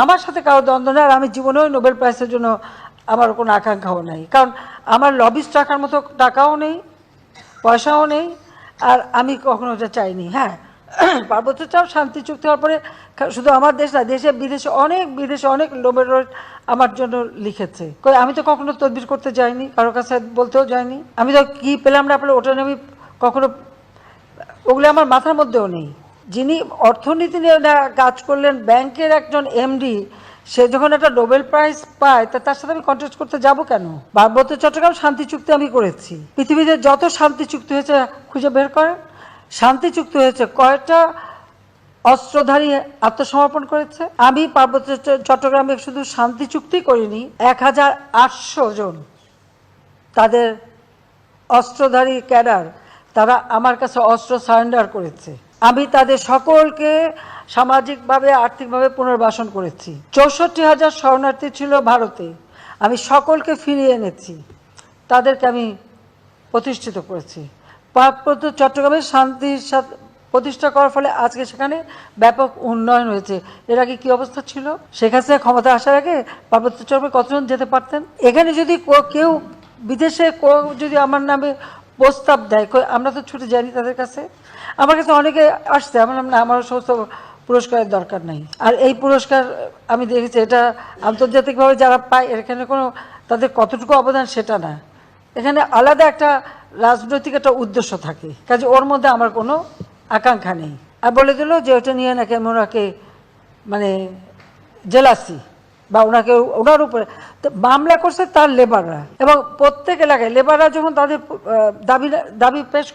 আমার সাথে কারো দ্বন্দ্ব নেই, আর আমি জীবনেও নোবেল প্রাইজের জন্য আমার কোনো আকাঙ্ক্ষাও নেই, কারণ আমার লবিস্ট রাখার মতো টাকাও নেই, পয়সাও নেই, আর আমি কখনো এটা চাইনি। হ্যাঁ, পার্বত্য চাপ শান্তি চুক্তি হওয়ার পরে শুধু আমার দেশ না, দেশে বিদেশে অনেক নোবেল আমার জন্য লিখেছে। আমি তো কখনো তদবির করতে যাইনি, কারোর কাছে বলতেও যাইনি। আমি তো কি পেলাম না পেলাম ওটা নিয়ে আমি কখনো, ওগুলো আমার মাথার মধ্যেও নেই। যিনি অর্থনীতি নিয়ে কাজ করলেন, ব্যাংকের একজন এমডি, সে যখন একটা নোবেল প্রাইজ পায় তা তার সাথে আমি কন্টেস্ট করতে যাব কেন? পার্বত্য চট্টগ্রাম শান্তি চুক্তি আমি করেছি। পৃথিবীতে যত শান্তি চুক্তি হয়েছে খুঁজে বের করেন, শান্তি চুক্তি হয়েছে কয়েকটা অস্ত্রধারী আত্মসমর্পণ করেছে। আমি পার্বত্য চট্টগ্রামে শুধু শান্তি চুক্তি করিনি, 1800 জন তাদের অস্ত্রধারী ক্যাডার, তারা আমার কাছে অস্ত্র সারেন্ডার করেছে। আমি তাদের সকলকে সামাজিকভাবে আর্থিকভাবে পুনর্বাসন করেছি। 64,000 শরণার্থী ছিল ভারতে, আমি সকলকে ফিরিয়ে এনেছি, তাদেরকে আমি প্রতিষ্ঠিত করেছি। পার্বত্য চট্টগ্রামে শান্তির সাথে প্রতিষ্ঠা করার ফলে আজকে সেখানে ব্যাপক উন্নয়ন হয়েছে। এর আগে কী অবস্থা ছিল? শেখ হাসিনা ক্ষমতা আসার আগে পার্বত্য চট্টগ্রামে কতজন যেতে পারতেন? এখানে যদি কেউ বিদেশে যদি আমার নামে প্রস্তাব দেয়, আমরা তো ছুটে যাইনি তাদের কাছে। আমার কাছে অনেকে আসছে, আমার নাম না, আমার সমস্ত পুরস্কারের দরকার নাই। আর এই পুরস্কার আমি দেখেছি এটা আন্তর্জাতিকভাবে যারা পায়, এখানে কোনো তাদের কতটুকু অবদান সেটা না, এখানে আলাদা একটা রাজনৈতিক একটা উদ্দেশ্য থাকে, কাজে ওর মধ্যে আমার কোনো আকাঙ্ক্ষা নেই। আর বলে দিল যে ওটা নিয়ে নাকি আমি ওনাকে মানে জেলাসি বা ওনার উপরে মামলা করছে তার লেবাররা, এবং প্রত্যেক এলাকায় লেবাররা যখন তাদের দাবি পেশ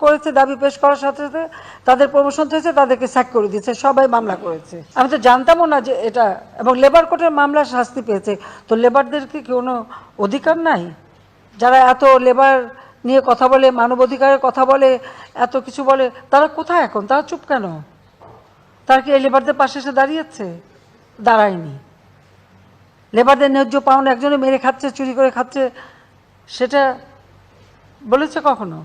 করেছে, দাবি পেশ করার সাথে সাথে তাদের প্রমোশন হয়েছে, তাদেরকে স্যাক করে দিয়েছে, সবাই মামলা করেছে। আমি তো জানতামও না যে এটা, এবং লেবার কোর্টের মামলা শাস্তি পেয়েছে। তো লেবারদের কি কোনো অধিকার নাই? যারা এত লেবার নিয়ে কথা বলে, মানবাধিকারের কথা বলে, এত কিছু বলে, তারা কোথায় এখন? তারা চুপ কেন? তারা কি এই লেবারদের পাশে এসে দাঁড়িয়েছে? দাঁড়ায়নি। লেবারদের ন্যায্য পাওনা একজনে মেরে খাচ্ছে, চুরি করে খাচ্ছে, সেটা বলেছে কখনো?